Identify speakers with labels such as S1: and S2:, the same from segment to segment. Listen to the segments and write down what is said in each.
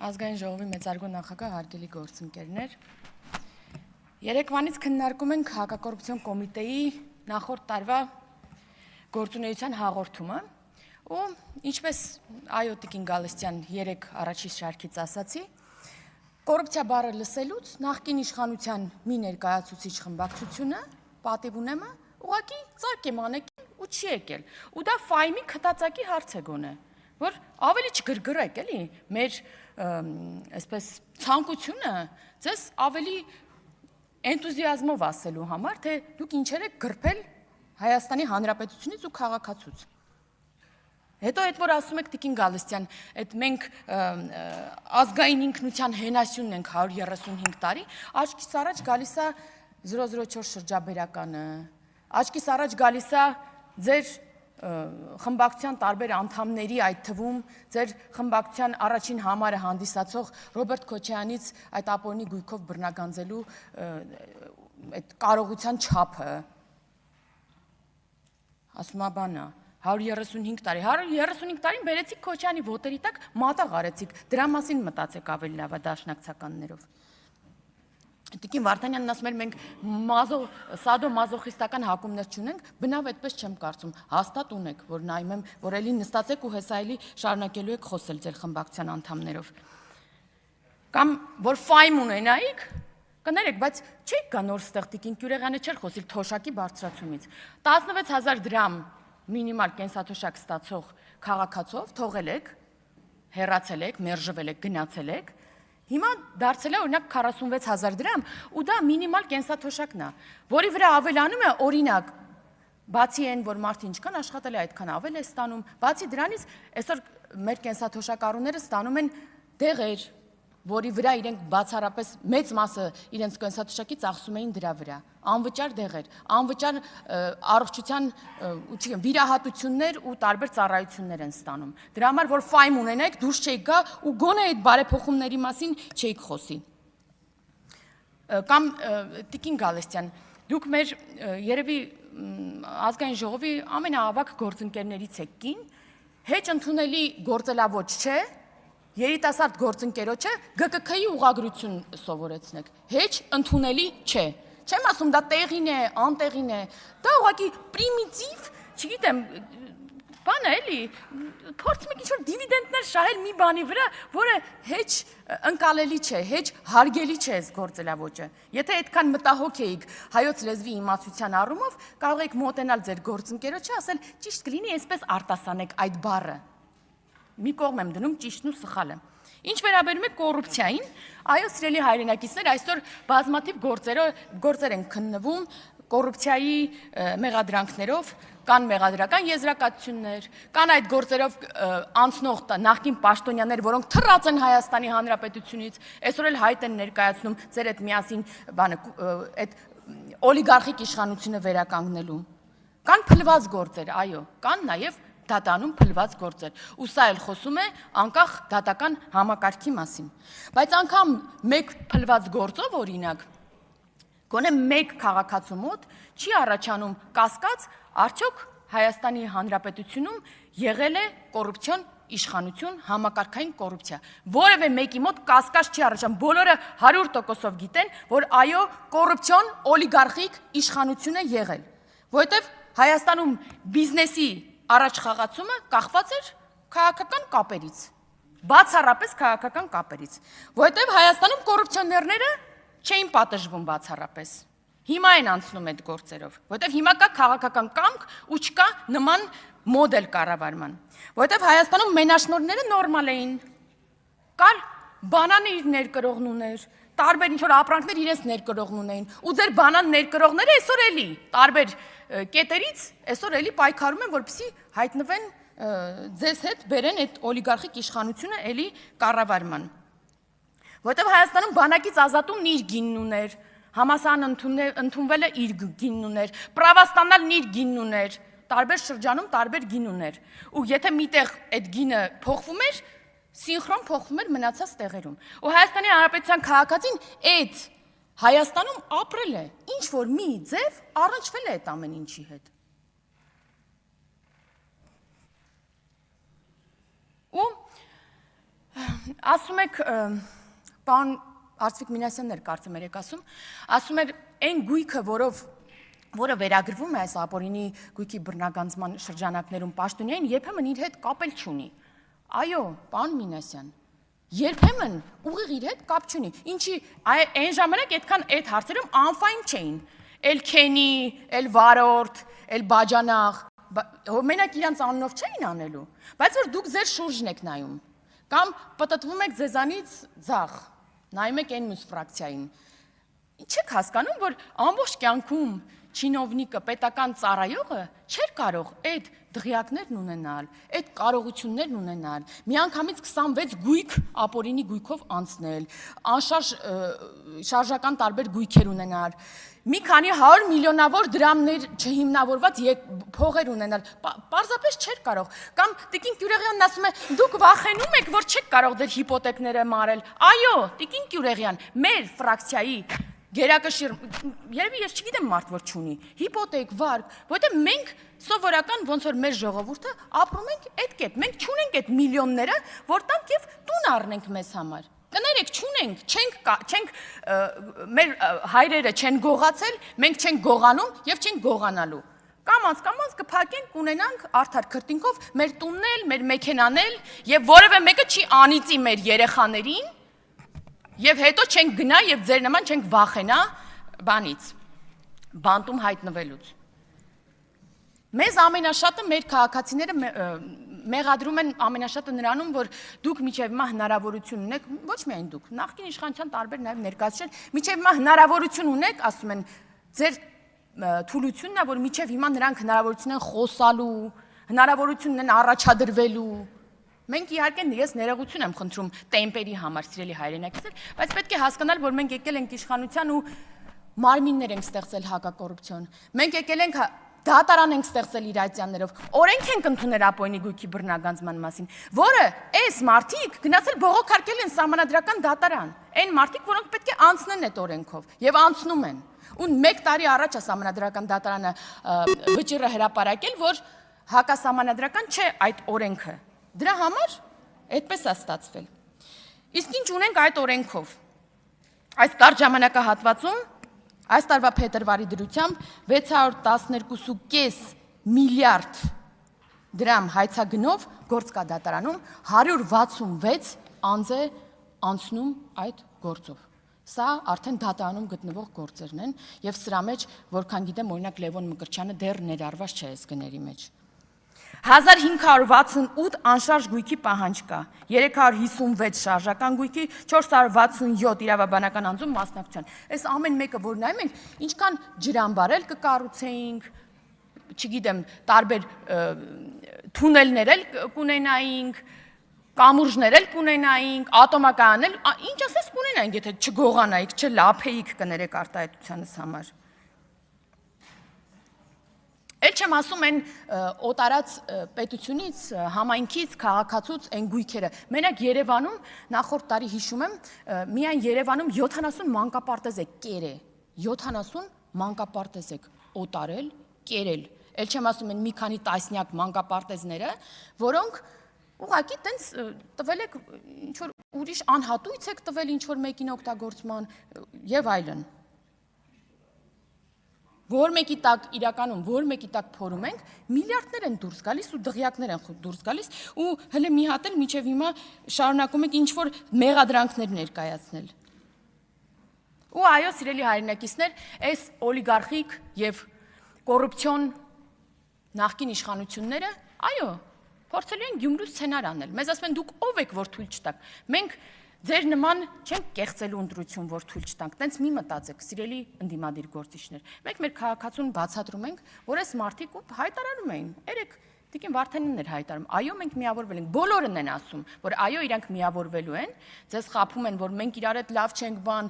S1: Ազգային ժողովի մեծարգո նախագահ հարգելի գործընկերներ, երեկվանից քննարկում ենք հակակոռուպցիոն կոմիտեի նախորդ տարվա գործունեության հաղորդումը ու ինչպես այո տիկին Գալստյան երեք առաջին շարքից ասացի, կոռուպցիա բառը լսելուց նախկին իշխանության մի ներկայացուցիչ խմբակցությունը, պատիվ ունեմը, ուղղակի ծակ եմ անեկել ու չի եկել, ու դա ֆայմի քտածակի հարց է գոնե, որ ավելի չգրգռեք, էլի, մեր այսպես ցանկությունը ձեզ ավելի էնտուզիազմով ասելու համար, թե դուք ինչեր եք գրփել Հայաստանի Հանրապետությունից ու քաղաքացուց։ Հետո այդ որ ասում եք տիկին Գալստյան, այդ մենք ազգային ինքնության հենասյունն ենք 135 տարի, աչքից առաջ գալիս է 004 շրջաբերականը, աչքից առաջ գալիս է ձեր խմբակցության տարբեր անդամների, այդ թվում ձեր խմբակցության առաջին համարը հանդիսացող Ռոբերտ Քոչարյանից այդ ապօրինի գույքով բռնագանձելու այդ կարողության չափը, ասում է բանա, 135 տարի, 135 տարին բերեցիք Քոչարյանի ոտերի տակ մատաղ արեցիք, դրա մասին մտածեք ավելի լավ դաշնակցականներով։ Տիկին Վարդանյանն ասում էր, մենք սադո-մազոխիստական հակումներ չունենք, բնավ այդպես չեմ կարծում, հաստատ ունեք, որ նայում եմ, որ էլի նստացեք ու հեսա էլի շարունակելու եք խոսել ձեր խմբակցության անդամներով։ Կամ որ ֆայմ ունենայիք, կներեք, բայց չեք գա նոր ստեղ տիկին Գյուրեղյանը չէր խոսիլ թոշակի բարձրացումից։ 16000 դրամ մինիմալ կենսաթոշակ ստացող քաղաքացով թողել եք, հեռացել եք, մերժվել եք, գնացել եք, հիմա դարձել է օրինակ 46000 դրամ ու դա մինիմալ կենսաթոշակն է, որի վրա ավելանում է օրինակ, բացի այն, որ մարդը ինչքան աշխատել է, այդքան ավել է ստանում, բացի դրանից այսօր մեր կենսաթոշակառուները ստանում են դեղեր, որի վրա իրենք բացառապես մեծ մասը իրենց կենսաթոշակից ծախսում էին դրա վրա, անվճար դեղեր, անվճար առողջության վիրահատություններ ու տարբեր ծառայություններ են ստանում։ Դրա համար, որ ֆայմ ունենեք, դուրս չեք գա ու գոնե այդ բարեփոխումների մասին չեք խոսի։ Կամ տիկին Գալստյան, դուք մեր երևի ազգային ժողովի ամենաավագ գործընկերներից եք կին, հեչ ընդունելի գործելավոճ չէ, երիտասարդ գործընկերոջը ԳԿՔ-ի ուղղագրություն սովորեցնեք, հեչ ընդունելի չէ, չեմ ասում դա տեղին է, անտեղին է, դա ուղղակի պրիմիտիվ, չգիտեմ, բան է էլի, փորձում եք ինչ-որ դիվիդենտներ շահել մի բանի վրա, որը հեչ ընկալելի չէ, հեչ հարգելի չէ այս գործելավոճը, եթե այդքան մտահոգ էիք հայոց լեզվի իմացության առումով, կարող եք մոտենալ ձեր գործընկերոջը, ասել ճիշտ կլինի այսպես արտասանեք այդ բառը, մի կողմ եմ դնում ճիշտն ու սխալը։ Ինչ վերաբերում է կոռուպցիային, այո, սիրելի հայրենակիցներ, այսօր բազմաթիվ գործեր են քննվում կոռուպցիայի մեղադրանքներով, կան մեղադրական եզրակացություններ, կան այդ գործերով անցնող նախկին պաշտոնյաներ, որոնք թռած են Հայաստանի Հանրապետությունից, այսօր էլ հայտ են ներկայացնում ձեր այդ միասին այդ օլիգարխիկ իշխանությունը վերականգնելու։ Կան փլված գործեր, այո, կան նաև դատանում փլված գործեր, ու սա էլ խոսում է անկախ դատական համակարգի մասին։ Բայց անգամ մեկ փլված գործով օրինակ, գոնե մեկ քաղաքացու մոտ չի առաջանում կասկած, արդյոք Հայաստանի Հանրապետությունում եղել է կոռուպցիոն իշխանություն, համակարգային կոռուպցիա։ Որևէ մեկի մոտ կասկած չի առաջանում, բոլորը 100%-ով գիտեն, որ այո, կոռուպցիոն օլիգարխիկ իշխանություն է եղել, որովհետև Հայաստանում բիզնեսի առաջ խաղացումը կախված էր քաղաքական կապերից, բացառապես քաղաքական կապերից, որովհետև Հայաստանում կոռուպցիոներները չէին պատժվում բացառապես, հիմա են անցնում այդ գործերով, որովհետև հիմա կա քաղաքական կամք ու չկա նման մոդել կառավարման, որովհետև Հայաստանում մենաշնորհները նորմալ էին, կար բանանը իր ներկրողն ուներ, տարբեր ինչ-որ ապրանքներ իրենց ներկրողն ունեին, ու ձեր բանան ներկրողները այսօր էլի տարբեր կետերից այսօր էլի պայքարում են, որպեսզի հայտնվեն ձեզ հետ բերեն այդ օլիգարխիկ իշխանությունը էլի կառավարման։ Որովհետև Հայաստանում բանակից ազատումն իր գինն ուներ, համասարան ընդունվելը իր գինն ուներ, պրավաստանալն իր գինն ուներ, տարբեր շրջանում տարբեր գին ուներ, ու եթե միտեղ այդ գինը փոխվում էր, սինխրոն փոխվում էր մնացած տեղերում։ Ու Հայաստանի Հանրապետության քաղաքացին այդ Հայաստանում ապրել է, ինչ որ մի ձև առնչվել է այդ ամեն ինչի հետ։ Ու Ասում եք, պարոն Արծվիկ Մինասյանն էր կարծեմ եք ասում էր այն գույքը, որը վերագրվում է այս ապօրինի գույքի բռնագանձման շրջանակներում պաշտոնային, երբեմն իր հետ կապ չունի։ Այո, պարոն Մինասյան, երբեմն ուղիղ իր հետ կապ չունի։ Ինչի այն ժամանակ այդքան այդ հարցերում անֆայն չէին։ Էլ քենի, էլ վարորդ, էլ բաջանաղ, մենակ իրանց անունով չէին անելու, բայց որ դուք ձեր շուրջն եք նայում, կամ պտտվում եք ձեզանից ձախ, նայում եք այն մյուս ֆրակցիային։ Չեք հասկանում, որ ամբողջ կյանքում չինովնիկը, պետական ծառայողը չէր կարող այդ դղյակներն ունենալ, այդ կարողություններն ունենալ, միանգամից 26 գույք ապօրինի գույքով անցնել, անշարժ շարժական տարբեր գույքեր ունենալ, մի քանի 100 միլիոնավոր դրամներ չհիմնավորված փողեր ունենալ, պարզապես չէր կարող։ Կամ Տիկին Կյուրեղյանն ասում է, դուք վախենում եք, որ չեք կարող ձեր հիպոթեքները մարել։ Այո, Տիկին Կյուրեղյան, մեր ֆրակցիայի գերակշիռ, երևի ես չգիտեմ մարդ որ չունի, հիպոթեք, վարկ, որտեղ մենք սովորական ոնց որ մեր ժողովուրդը ապրում ենք այդ կերպ, մենք չունենք այդ միլիոնները, որ տանք եւ տուն առնենք մեզ համար։ Կներեք, չունենք, չենք մեր հայրերը չեն գողացել, մենք չենք գողանում եւ չենք գողանալու։ Կամած կփակենք, կունենանք արդար քրտինքով մեր տունն էլ, մեր մեքենան էլ եւ որևէ մեկը չի անիծի մեր երեխաներին։ Եվ հետո չենք գնա եւ ձեր նման չենք վախենա բանից, բանտում հայտնվելուց։ Մեզ ամենաշատը մեր քաղաքացիները մեղադրում են ամենաշատը նրանում, որ դուք միջև հիմա հնարավորություն ունեք, ոչ միայն դուք, նախկին իշխանության տարբեր նաեւ ներկայացուցիչներ, միջև հիմա հնարավորություն ունեք, ասում են, ձեր թուլությունն է, որ միջև հիմա նրանք հնարավորություն են խոսալու, հնարավորություն են առաջադրվելու։ Մենք իհարկե ես ներողություն եմ խնդրում տեմպերի համար, սիրելի հայրենակիցներ, բայց պետք է հասկանալ, որ մենք եկել ենք իշխանության ու մարմիններ ենք ստեղծել հակակոռուպցիոն։ Մենք եկել ենք դատարան ենք ստեղծել իրացիաներով, օրենք ենք ընդունել ապօրինի գույքի բռնագանձման մասին, որը այս մարդիկ գնացել բողոքարկել են սահմանադրական դատարան, այն մարդիկ, որոնք պետք է անցնեն այդ օրենքով եւ անցնում են։ Ու 1 տարի առաջ է սահմանադրական դատարանը վճիռը հրապարակել, որ հակասահմանադրական չէ այդ օրենքը։ Դրա համար այդպես է ստացվել։ Իսկ ինչ ունենք այդ օրենքով։ Այս կարճ ժամանակահատվածում այս տարվա փետրվարի դրությամբ 612.5 միլիարդ դրամ հայցագնով գործ կա դատարանում, 166 անձ է անցնում այդ գործով։ Սա արդեն դատարանում գտնվող գործերն են եւ սրա մեջ, որքան գիտեմ, օրինակ Լևոն Մկրտչյանը դեռ ներառված չէ այս գների մեջ։ 1568 անշարժ գույքի պահանջ կա, 356 շարժական գույքի, 467 իրավաբանական անձում մասնակցության։ Այս ամեն մեկը, որ նայում ենք, ինչքան ջրամբար կկառուցեինք, չգիտեմ, տարբեր թունելներ էլ կունենայինք, կամուրջներ էլ կունենայինք, ատոմակայաններ, ինչ ասես կունենայինք, եթե չգողանայիք, չլափեիք կներեք արտահայտությանս համար։ Էլ չեմ ասում են օտարած պետությունից, համայնքից, քաղաքացուց այն գույքերը։ Մենակ Երևանում, նախորդ տարի հիշում եմ, միայն Երևանում 70 մանկապարտեզ է կերե, 70 մանկապարտեզ եք օտարել, կերել։ Էլ չեմ ասում են մի քանի տասնյակ մանկապարտեզները, որոնք ուղղակի տենց տվել եք ինչ-որ ուրիշ անհատույց եք տվել ինչ-որ մեկին օգտագործման եւ այլն։ Որ մեկի տակ իրականում, որ մեկի տակ փորում ենք, միլիարդներ են դուրս գալիս ու դղյակներ են դուրս գալիս ու հələ մի հատ էլ մինչև հիմա շարունակում եք ինչ-որ մեղադրանքներ ներկայացնել։ Ու այո, սիրելի հայրենակիցներ, այս օլիգարխիկ եւ կոռուպցիոն նախկին իշխանությունները, այո, փորձելու են Գյումրու սցենար անել։ Մեզ ասում են դուք ով եք, որ թույլ չտաք։ Մենք ձեր նման չենք կեղծելու ընտրություն, որ թույլ չտանք, տենց մի մտածեք, սիրելի ընդդիմադիր գործիչներ։ Մենք մեր քաղաքացուն բացատրում ենք, որ այս մարդիկ ու հայտարարում էին, երեք Տիկին Վարդանյանն էր հայտարարում, այո, մենք միավորվել ենք, բոլորն են ասում, որ այո, իրանք միավորվելու են, ձեզ խաբում են, որ մենք իրար հետ լավ չենք բան,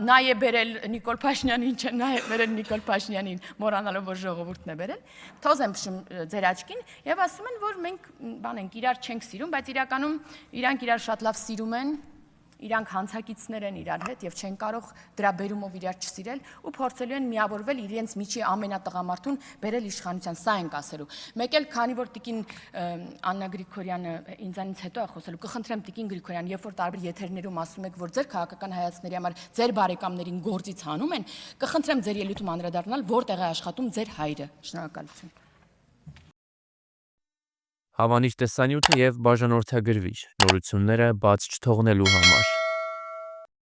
S1: նա է բերել Նիկոլ Փաշինյանին, չէ, նա է բերել Նիկոլ Փաշինյանին, մոռանալով որ ժողովուրդն է բերել, թոզ եմ փշում ձեր աչքին եւ ասում են, որ մենք բան ենք, իրար չենք սիրում, բայց իրականում իրանք իրար շատ լավ սիրում են իրանք հանցակիցներ են իրար հետ եւ չեն կարող դրա բերումով իրար չսիրել ու փորձելու են միավորվել իրենց միջի ամենատղամարդուն բերել իշխանության, սա ենք ասելու։ Մեկ էլ քանի որ տիկին Աննա Գրիգորյանը ինձանից հետո է խոսելու, կխնդրեմ տիկին Գրիգորյան, երբ որ տարբեր եթերներում ասում եք, որ ձեր քաղաքական հայացքների համար ձեր բարեկամներին գործից հանում են, կխնդրեմ ձեր ելույթում անդրադառնալ, որտեղ է աշխատում ձեր հայրը։ Շնորհակալություն։
S2: Հավանիչ տեսանյութը եւ բաժանորդագրվիչ նորությունները բաց չթողնելու համար։